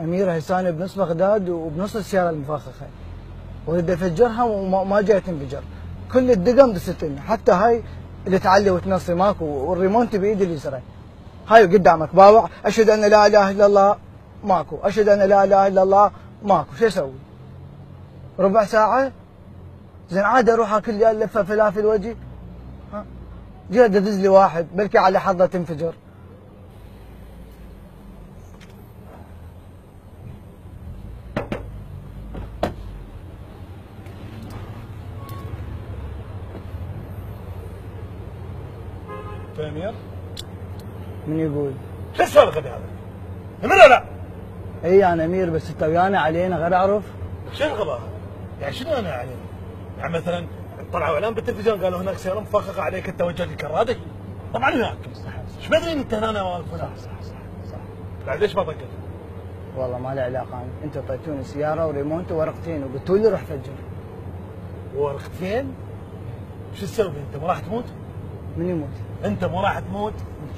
امير هيساني بنص بغداد وبنص السياره المفخخه، واريد افجرها وما جاي تنفجر. كل الدقم دستني، حتى هاي اللي تعلي وتنصي ماكو، والريمونت بايدي اليسرى. هاي قدامك باوع، اشهد ان لا اله الا الله ماكو، اشهد ان لا اله الا الله ماكو، شو اسوي؟ ربع ساعه؟ زين عاد اروح اكل لي لفه فلافل وجهي؟ ها؟ جيت ادز لي واحد بلكي على حظه تنفجر. امير؟ من يقول؟ شو السؤال الغبي هذا؟ امير ولا لا؟ اي انا امير، بس انت ويانا علينا غير اعرف. شو الغباء هذا؟ يعني شنو انا يعني مثلا طلعوا اعلان بالتلفزيون قالوا هناك سياره مفخخه عليك التوجه للكراده. طبعا وياك. صح. ايش مدري انت هنا واقف هنا؟ صح. بعد ليش ما طقت؟ والله ما له علاقه، انت اعطيتوني سياره وريمونت وورقتين وقلتوا لي روح فجر. ورقتين؟ شو تسوي انت؟ مو راح تموت؟ من يموت؟ انت مو راح تموت؟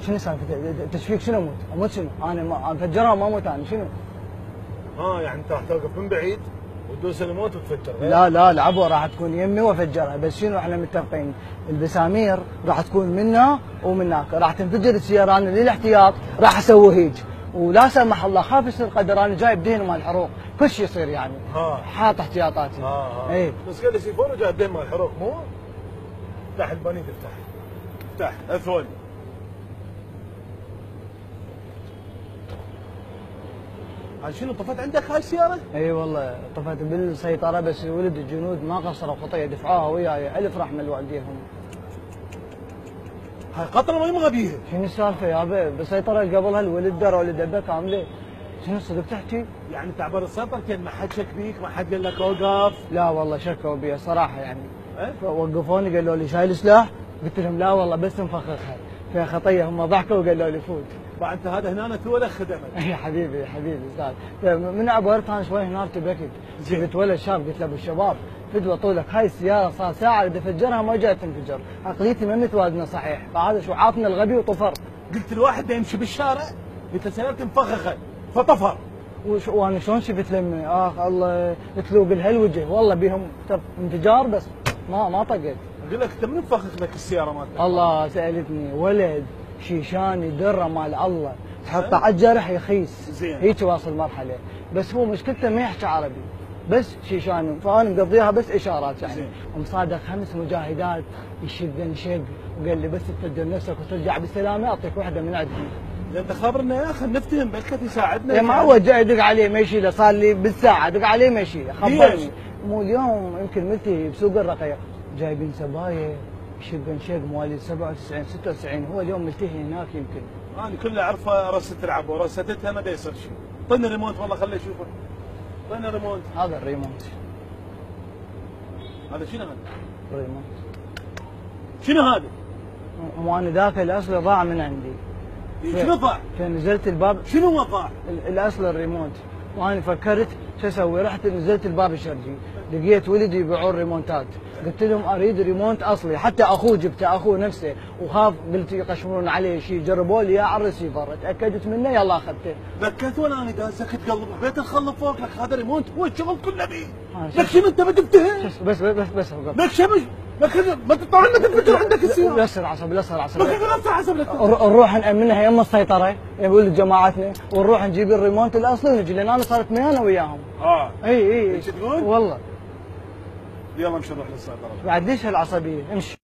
شنو سالفتك؟ تشفيك شنو اموت؟ اموت شنو؟ انا ما افجرها وما اموت انا شنو؟ يعني انت راح توقف من بعيد وتدوس الموت وتفجر؟ لا العبوه راح تكون يمي وافجرها، بس شنو احنا متفقين؟ البسامير راح تكون منا ومناك، راح تنفجر السياره، انا للاحتياط راح اسوي هيج، ولا سمح الله خاف يصير قدر انا جايب دهن مال الحروق، كل شيء يصير يعني. حاط احتياطاتي. اي بس قال لي سيفون وجايب دهن مال الحروق مو؟ افتح البنيد افتح اثول. هاي شنو طفت عندك هاي السيارة؟ اي والله طفت بالسيطرة، بس ولد الجنود ما قصروا خطية، دفعوها وياي، الف رحمة لوالديهم. هاي قطرة ما يبغى بيها. شنو السالفة يابا؟ بالسيطرة قبلها الولد درى ولد ابه كاملة. شنو صدق تحكي؟ يعني تعبر السيطرتين ما حد شك بيك، ما حد قال لك اوقف؟ لا والله شكوا بي صراحة يعني. وقفوني قالوا لي شايل سلاح؟ قلت لهم لا والله بس مفخخها، فيها خطية، هم ضحكوا وقالوا لي فوت. طبعا انت هذا هنا ولا خدمك؟ يا حبيبي استاذ، من عبرت انا شوي هنا ارتبكت، جبت ولد شاب قلت له ابو الشباب فدوه طولك، هاي السياره صار ساعه بدي افجرها ما جاي تنفجر، عقليتي ما متوازنه صحيح، فهذا شو عاطنا الغبي وطفر. قلت الواحد يمشي بالشارع قلت له سيارتي مفخخه فطفر. وانا شلون شفت لمي؟ الله تلوق الهالوجه والله بيهم انفجار، بس ما طقت. اقول لك انت من مفخخ لك السياره مالتك؟ الله سالتني ولد شيشاني دره مال الله، تحطه على الجرح يخيس. زين. هيك واصل مرحله، بس هو مشكلته ما يحكي عربي، بس شيشاني، فانا مقضيها بس اشارات يعني. ومصادق 5 مجاهدات يشدن شق، وقال لي بس تفجر نفسك وترجع بالسلامه اعطيك واحده من عندهم. انت خابرنا يا اخي نفتهم بلكت يساعدنا. يا معود جاي يدق عليه ما يشيله، صار لي بالساعه دق عليه ما يشيله، خبرني. مو اليوم يمكن ملتهي بسوق الرقيق، جايبين سبايا يشقن شق مواليد 97 96، هو اليوم ملتهي هناك يمكن. انا كله اعرفه رصه العبوه، رصتها ما يصير شيء. طني الريموت والله خليه يشوفه. طني الريموت. هذا الريموت. هذا شنو هذا؟ الريموت. شنو هذا؟ مو انا ذاك الاصل ضاع من عندي. شنو ضاع؟ فنزلت الباب. شنو ما ضاع؟ الاصل الريموت، وانا فكرت شو اسوي، رحت نزلت الباب الشرجي، لقيت ولدي يبيعون ريمونتات، قلت لهم اريد ريمونت اصلي، حتى اخوه جبته اخوه نفسه، وخاف قلت يقشمرون عليه شيء، جربوا لي اياه على الريسيفر، تاكدت منه يلا اخذته. ذكرت وانا دازك تقلب بيت الخله فوق لك هذا ريمونت هو الشغل كله بيه. لك شنو انت ما تفتهم؟ بس لك شنو ما تطلع لنا تنفجر عندك السياره. لا يصير عصب لا يصير عصب لك. نروح نامنها يم السيطره يقول جماعتنا، ونروح نجيب الريمونت الاصلي ونجي، لان انا صارت معي انا وياهم. اي ايش تقول؟ والله. يلا نمشي نروح للسيطره. بعد ليش هالعصبيه؟ امشي.